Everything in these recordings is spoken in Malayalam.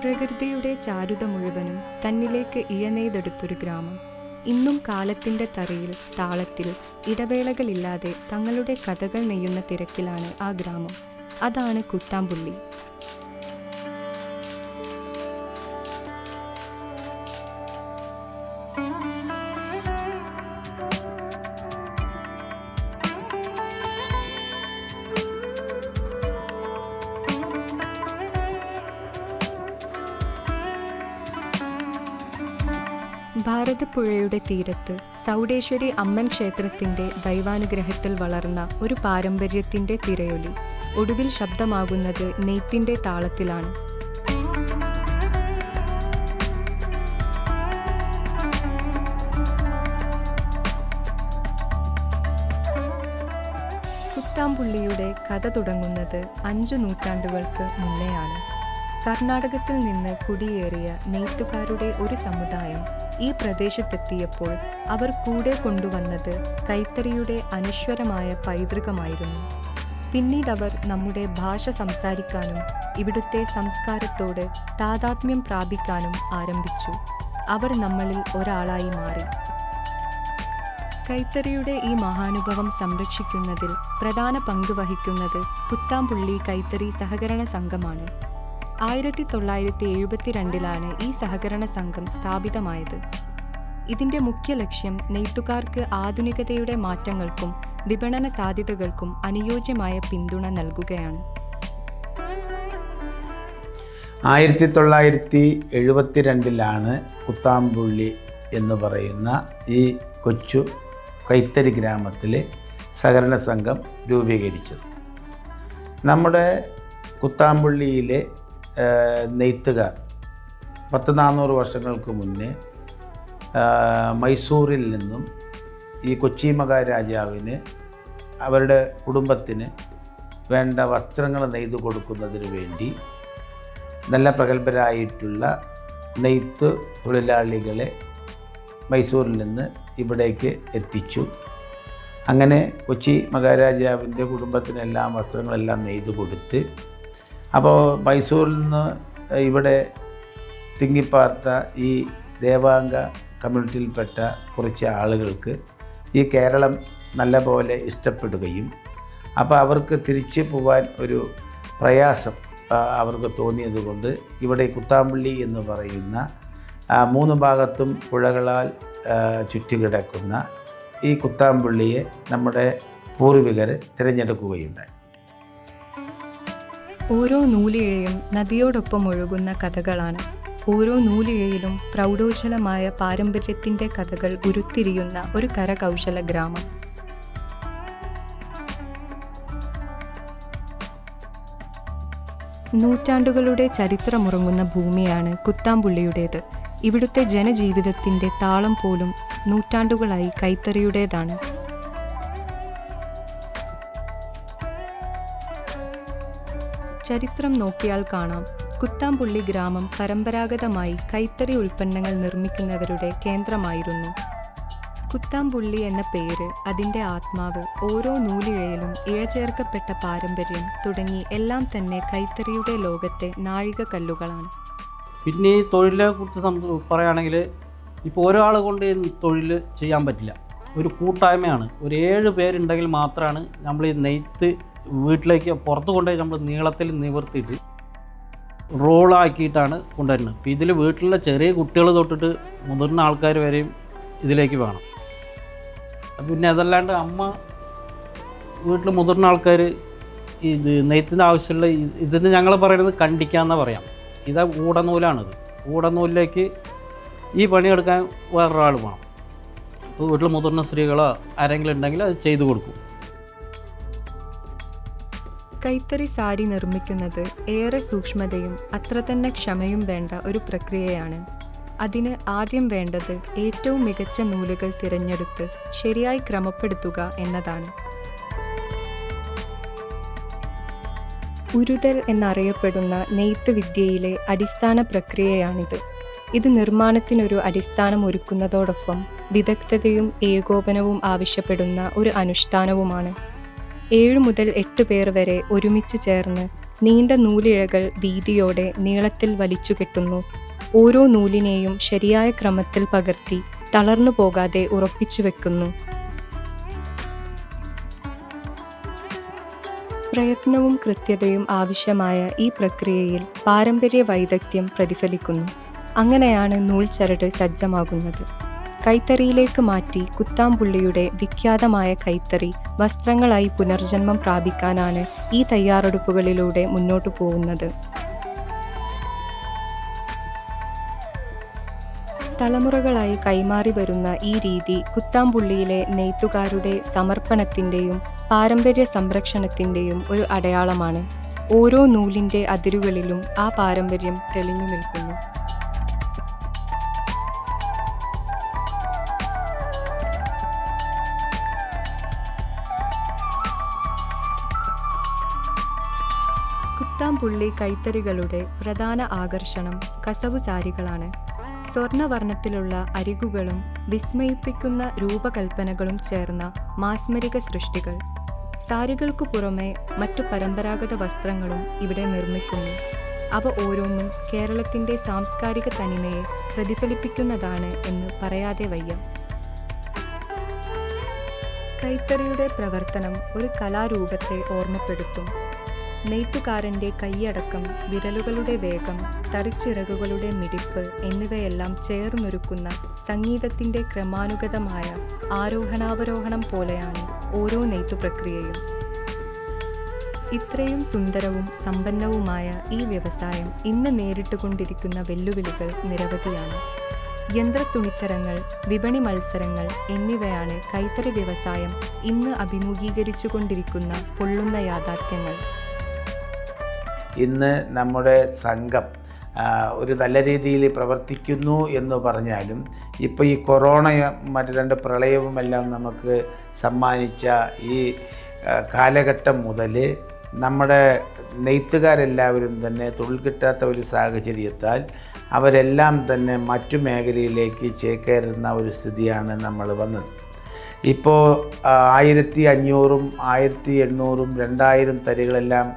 പ്രകൃതിയുടെ ചാരുത മുഴുവനും തന്നിലേക്ക് ഇഴനെയ്തെടുത്തൊരു ഗ്രാമം. ഇന്നും കാലത്തിൻ്റെ തറിയിൽ, താളത്തിൽ, ഇടവേളകളില്ലാതെ തങ്ങളുടെ കഥകൾ നെയ്യുന്ന തിരക്കിലാണ് ആ ഗ്രാമം. അതാണ് കുത്താംപുള്ളി. ഭാരതപ്പുഴയുടെ തീരത്ത് സൗഡേശ്വരി അമ്മൻ ക്ഷേത്രത്തിൻ്റെ ദൈവാനുഗ്രഹത്തിൽ വളർന്ന ഒരു പാരമ്പര്യത്തിൻ്റെ തിരയൊലി ഒടുവിൽ ശബ്ദമാകുന്നത് നെയ്ത്തിൻ്റെ താളത്തിലാണ്. കുത്താംപുള്ളിയുടെ കഥ തുടങ്ങുന്നത് 5 നൂറ്റാണ്ടുകൾക്ക് മുന്നെയാണ്. കർണാടകത്തിൽ നിന്ന് കുടിയേറിയ നെയ്ത്തുകാരുടെ ഒരു സമുദായം ഈ പ്രദേശത്തെത്തിയപ്പോൾ അവർ കൂടെ കൊണ്ടുവന്നത് കൈത്തറിയുടെ അനശ്വരമായ പൈതൃകമായിരുന്നു. പിന്നീടവർ നമ്മുടെ ഭാഷ സംസാരിക്കാനും ഇവിടുത്തെ സംസ്കാരത്തോട് താദാത്മ്യം പ്രാപിക്കാനും ആരംഭിച്ചു. അവർ നമ്മളിൽ ഒരാളായി മാറി. കൈത്തറിയുടെ ഈ മഹാനുഭവം സംരക്ഷിക്കുന്നതിൽ പ്രധാന പങ്ക് വഹിക്കുന്നത് കുത്താംപുള്ളി കൈത്തറി സഹകരണ സംഘമാണ്. 1972 ഈ സഹകരണ സംഘം സ്ഥാപിതമായത്. ഇതിൻ്റെ മുഖ്യ ലക്ഷ്യം നെയ്ത്തുകാർക്ക് ആധുനികതയുടെ മാറ്റങ്ങൾക്കും വിപണന സാധ്യതകൾക്കും അനുയോജ്യമായ പിന്തുണ നൽകുകയാണ്. 1972 കുത്താംപുള്ളി എന്ന് പറയുന്ന ഈ കൊച്ചു കൈത്തറി ഗ്രാമത്തിലെ സഹകരണ സംഘം രൂപീകരിച്ചത്. നമ്മുടെ കുത്താംപുള്ളിയിലെ നെയ്ത്തുകാർ 400 വർഷങ്ങൾക്ക് മുന്നേ മൈസൂരിൽ നിന്നും ഈ കൊച്ചി മഹാരാജാവിന് അവരുടെ കുടുംബത്തിന് വേണ്ട വസ്ത്രങ്ങൾ നെയ്തു കൊടുക്കുന്നതിന് വേണ്ടി നല്ല പ്രഗത്ഭരായിട്ടുള്ള നെയ്ത്ത് തൊഴിലാളികളെ മൈസൂരിൽ നിന്ന് ഇവിടേക്ക് എത്തിച്ചു. അങ്ങനെ കൊച്ചി മഹാരാജാവിൻ്റെ കുടുംബത്തിനെല്ലാം വസ്ത്രങ്ങളെല്ലാം നെയ്തു കൊടുത്ത്, അപ്പോൾ മൈസൂരിൽ നിന്ന് ഇവിടെ തിങ്ങിപ്പാർത്ത ഈ ദേവാംഗ കമ്മ്യൂണിറ്റിയിൽപ്പെട്ട കുറച്ച് ആളുകൾക്ക് ഈ കേരളം നല്ല പോലെ ഇഷ്ടപ്പെടുകയും അപ്പോൾ അവർക്ക് തിരിച്ചു പോകാൻ ഒരു പ്രയാസം അവർക്ക് തോന്നിയതുകൊണ്ട് ഇവിടെ കുത്താംപുള്ളി എന്ന് പറയുന്ന 3 ഭാഗത്തും പുഴകളാൽ ചുറ്റിക്കിടക്കുന്ന ഈ കുത്താംപുള്ളിയെ നമ്മുടെ പൂർവികർ തിരഞ്ഞെടുക്കുകയുണ്ടായി. ഓരോ നൂലിഴയും നദിയോടൊപ്പം ഒഴുകുന്ന കഥകളാണ്. ഓരോ നൂലിഴയിലും പ്രൗഢോജ്വലമായ പാരമ്പര്യത്തിൻ്റെ കഥകൾ ഉരുത്തിരിയുന്ന ഒരു കരകൗശല ഗ്രാമം. നൂറ്റാണ്ടുകളുടെ ചരിത്രമുറങ്ങുന്ന ഭൂമിയാണ് കുത്താംപുള്ളിയുടേത്. ഇവിടുത്തെ ജനജീവിതത്തിൻ്റെ താളം പോലും നൂറ്റാണ്ടുകളായി കൈത്തറിയുടേതാണ്. ചരിത്രം നോക്കിയാൽ കാണാം, കുത്താംപുള്ളി ഗ്രാമം പരമ്പരാഗതമായി കൈത്തറി ഉൽപ്പന്നങ്ങൾ നിർമ്മിക്കുന്നവരുടെ കേന്ദ്രമായിരുന്നു. കുത്താംപുള്ളി എന്ന പേര്, അതിൻ്റെ ആത്മാവ്, ഓരോ നൂലിഴയിലും ഇഴചേർക്കപ്പെട്ട പാരമ്പര്യം തുടങ്ങി എല്ലാം തന്നെ കൈത്തറിയുടെ ലോകത്തെ നാഴികക്കല്ലുകളാണ്. പിന്നെ ഈ തൊഴിലിനെ കുറിച്ച് പറയുകയാണെങ്കിൽ ഇപ്പോൾ ഒരാൾ കൊണ്ട് തൊഴിൽ ചെയ്യാൻ പറ്റില്ല. ഒരു കൂട്ടായ്മയാണ്. ഒരു 7 പേരുണ്ടെങ്കിൽ മാത്രമാണ് നമ്മൾ ഈ നെയ്ത്ത് വീട്ടിലേക്ക് പുറത്ത് കൊണ്ടുപോയി നമ്മൾ നീളത്തിൽ നിവർത്തിയിട്ട് റോളാക്കിയിട്ടാണ് കൊണ്ടുവരുന്നത്. അപ്പോൾ ഇതിൽ വീട്ടിലുള്ള ചെറിയ കുട്ടികൾ തൊട്ടിട്ട് മുതിർന്ന ആൾക്കാർ വരെയും ഇതിലേക്ക് വേണം. പിന്നെ അതല്ലാണ്ട് അമ്മ വീട്ടിൽ മുതിർന്ന ആൾക്കാർ ഇത് നെയ്ത്തിന് ആവശ്യമുള്ള ഇതിന് ഞങ്ങൾ പറയുന്നത് കണ്ടിക്കാമെന്നാണ് പറയാം. ഇത് ഊടനൂലാണിത്. ഊടനൂലിലേക്ക് ഈ പണിയെടുക്കാൻ വേറൊരാൾ വേണം. അപ്പോൾ വീട്ടിൽ മുതിർന്ന സ്ത്രീകളോ ആരെങ്കിലും ഉണ്ടെങ്കിൽ അത് ചെയ്തു കൊടുക്കും. കൈത്തറി സാരി നിർമ്മിക്കുന്നത് ഏറെ സൂക്ഷ്മതയും അത്ര തന്നെ ക്ഷമയും വേണ്ട ഒരു പ്രക്രിയയാണ്. അതിന് ആദ്യം വേണ്ടത് ഏറ്റവും മികച്ച നൂലുകൾ തിരഞ്ഞെടുത്ത് ശരിയായി ക്രമപ്പെടുത്തുക എന്നതാണ്. ഉരുതൽ എന്നറിയപ്പെടുന്ന നെയ്ത്ത് വിദ്യയിലെ അടിസ്ഥാന പ്രക്രിയയാണിത്. ഇത് നിർമ്മാണത്തിനൊരു അടിസ്ഥാനം ഒരുക്കുന്നതോടൊപ്പം വിദഗ്ധതയും ഏകോപനവും ആവശ്യപ്പെടുന്ന ഒരു അനുഷ്ഠാനവുമാണ്. 7 മുതൽ 8 പേർ വരെ ഒരുമിച്ച് ചേർന്ന് നീണ്ട നൂലിഴകൾ വീതിയോടെ നീളത്തിൽ വലിച്ചുകെട്ടുന്നു. ഓരോ നൂലിനെയും ശരിയായ ക്രമത്തിൽ പകർത്തി തളർന്നു പോകാതെ ഉറപ്പിച്ചു വെക്കുന്നു. പ്രയത്നവും കൃത്യതയും ആവശ്യമായ ഈ പ്രക്രിയയിൽ പാരമ്പര്യ വൈദഗ്ധ്യം പ്രതിഫലിക്കുന്നു. അങ്ങനെയാണ് നൂൽച്ചരട് സജ്ജമാകുന്നത്. കൈത്തറിയിലേക്ക് മാറ്റി കുത്താംപുള്ളിയുടെ വിഖ്യാതമായ കൈത്തറി വസ്ത്രങ്ങളായി പുനർജന്മം പ്രാപിക്കാനാണ് ഈ തയ്യാറെടുപ്പുകളിലൂടെ മുന്നോട്ടു പോകുന്നത്. തലമുറകളായി കൈമാറി വരുന്ന ഈ രീതി കുത്താംപുള്ളിയിലെ നെയ്ത്തുകാരുടെ സമർപ്പണത്തിൻ്റെയും പാരമ്പര്യ സംരക്ഷണത്തിൻ്റെയും ഒരു അടയാളമാണ്. ഓരോ നൂലിൻ്റെ അതിരുകളിലും ആ പാരമ്പര്യം തെളിഞ്ഞു നിൽക്കുന്നു. കുത്താംപുള്ളി കൈത്തറികളുടെ പ്രധാന ആകർഷണം കസവു സാരികളാണ്. സ്വർണ്ണവർണ്ണത്തിലുള്ള അരികുകളും വിസ്മയിപ്പിക്കുന്ന രൂപകൽപ്പനകളും ചേർന്ന മാസ്മരിക സൃഷ്ടികൾ. സാരികൾക്കു പുറമെ മറ്റു പരമ്പരാഗത വസ്ത്രങ്ങളും ഇവിടെ നിർമ്മിക്കുന്നു. അവ ഓരോന്നും കേരളത്തിൻ്റെ സാംസ്കാരിക തനിമയെ പ്രതിഫലിപ്പിക്കുന്നതാണ് എന്ന് പറയാതെ വയ്യ. കൈത്തറിയുടെ പ്രവർത്തനം ഒരു കലാരൂപത്തെ ഓർമ്മപ്പെടുത്തും. നെയ്ത്തുകാരൻ്റെ കൈയടക്കം, വിരലുകളുടെ വേഗം, തറിച്ചിറകുകളുടെ മിടിപ്പ് എന്നിവയെല്ലാം ചേർന്നൊരുക്കുന്ന സംഗീതത്തിൻ്റെ ക്രമാനുഗതമായ ആരോഹണാവരോഹണം പോലെയാണ് ഓരോ നെയ്ത്തു പ്രക്രിയയും. ഇത്രയും സുന്ദരവും സമ്പന്നവുമായ ഈ വ്യവസായം ഇന്ന് നേരിട്ടുകൊണ്ടിരിക്കുന്ന വെല്ലുവിളികൾ നിരവധിയാണ്. യന്ത്രത്തുണിത്തരങ്ങൾ, വിപണി മത്സരങ്ങൾ എന്നിവയാണ് കൈത്തറി വ്യവസായം ഇന്ന് അഭിമുഖീകരിച്ചുകൊണ്ടിരിക്കുന്ന പൊള്ളുന്ന യാഥാർത്ഥ്യങ്ങൾ. ഇന്ന് നമ്മുടെ സംഘം ഒരു നല്ല രീതിയിൽ പ്രവർത്തിക്കുന്നു എന്ന് പറഞ്ഞാലും ഇപ്പോൾ ഈ കൊറോണയും മറ്റ് 2 പ്രളയവും എല്ലാം നമുക്ക് സമ്മാനിച്ച ഈ കാലഘട്ടം മുതൽ നമ്മുടെ നെയ്ത്തുകാരെല്ലാവരും തന്നെ തൊഴിൽ കിട്ടാത്ത ഒരു സാഹചര്യത്താൽ അവരെല്ലാം തന്നെ മറ്റു മേഖലയിലേക്ക് ചേക്കേറുന്ന ഒരു സ്ഥിതിയാണ് നമ്മൾ വന്നത്. ഇപ്പോൾ 1500-ഉം 1800-ഉം 2000 തരികളെല്ലാം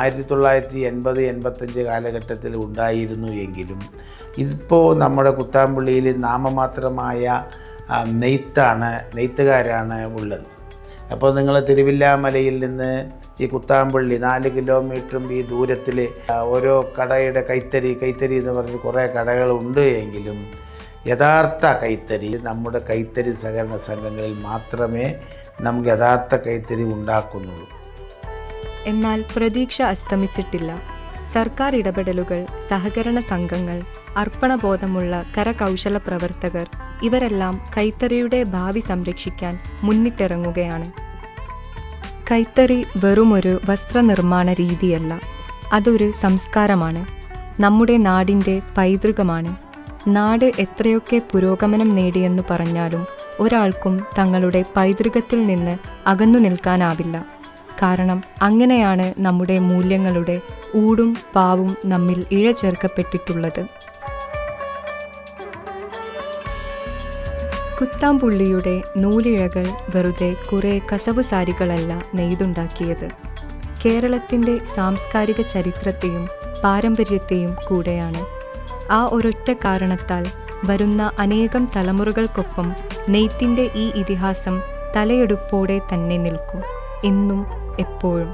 1980-85 കാലഘട്ടത്തിൽ ഉണ്ടായിരുന്നു എങ്കിലും ഇപ്പോൾ നമ്മുടെ കുത്താംപുള്ളിയിൽ നാമമാത്രമായ നെയ്ത്തുകാരാണ് ഉള്ളത്. അപ്പോൾ നിങ്ങൾ തിരുവില്ലാമലയിൽ നിന്ന് ഈ കുത്താംപുള്ളി 4 കിലോമീറ്ററും ഈ ദൂരത്തിൽ ഓരോ കടയുടെ കൈത്തറി എന്ന് പറഞ്ഞ് കുറേ കടകളുണ്ട് എങ്കിലും യഥാർത്ഥ കൈത്തറി നമ്മുടെ കൈത്തറി സഹകരണ സംഘങ്ങളിൽ മാത്രമേ നമുക്ക് യഥാർത്ഥ കൈത്തറി ഉണ്ടാക്കുന്നുള്ളൂ. എന്നാൽ പ്രതീക്ഷ അസ്തമിച്ചിട്ടില്ല. സർക്കാർ ഇടപെടലുകൾ, സഹകരണ സംഘങ്ങൾ, അർപ്പണബോധമുള്ള കരകൗശല പ്രവർത്തകർ ഇവരെല്ലാം കൈത്തറിയുടെ ഭാവി സംരക്ഷിക്കാൻ മുന്നിട്ടിറങ്ങുകയാണ്. കൈത്തറി വെറുമൊരു വസ്ത്രനിർമ്മാണ രീതിയല്ല, അതൊരു സംസ്കാരമാണ്. നമ്മുടെ നാടിൻ്റെ പൈതൃകമാണ്. നാട് എത്രയൊക്കെ പുരോഗമനം നേടിയെന്നു പറഞ്ഞാലും ഒരാൾക്കും തങ്ങളുടെ പൈതൃകത്തിൽ നിന്ന് അകന്നു നിൽക്കാനാവില്ല. കാരണം അങ്ങനെയാണ് നമ്മുടെ മൂല്യങ്ങളുടെ ഊടും പാവും നമ്മിൽ ഇഴചേർക്കപ്പെട്ടിട്ടുള്ളത്. കുത്താംപുള്ളിയുടെ നൂലിഴകൾ വെറുതെ കുറേ കസവു സാരികളല്ല നെയ്തുണ്ടാക്കിയത്. കേരളത്തിൻ്റെ സാംസ്കാരിക ചരിത്രത്തെയും പാരമ്പര്യത്തെയും കൂടെയാണ്. ആ ഒരൊറ്റ കാരണത്താൽ വരുന്ന അനേകം തലമുറകൾക്കൊപ്പം നെയ്ത്തിൻ്റെ ഈ ഇതിഹാസം തലയെടുപ്പോടെ തന്നെ നിൽക്കും, എന്നും എപ്പോഴും.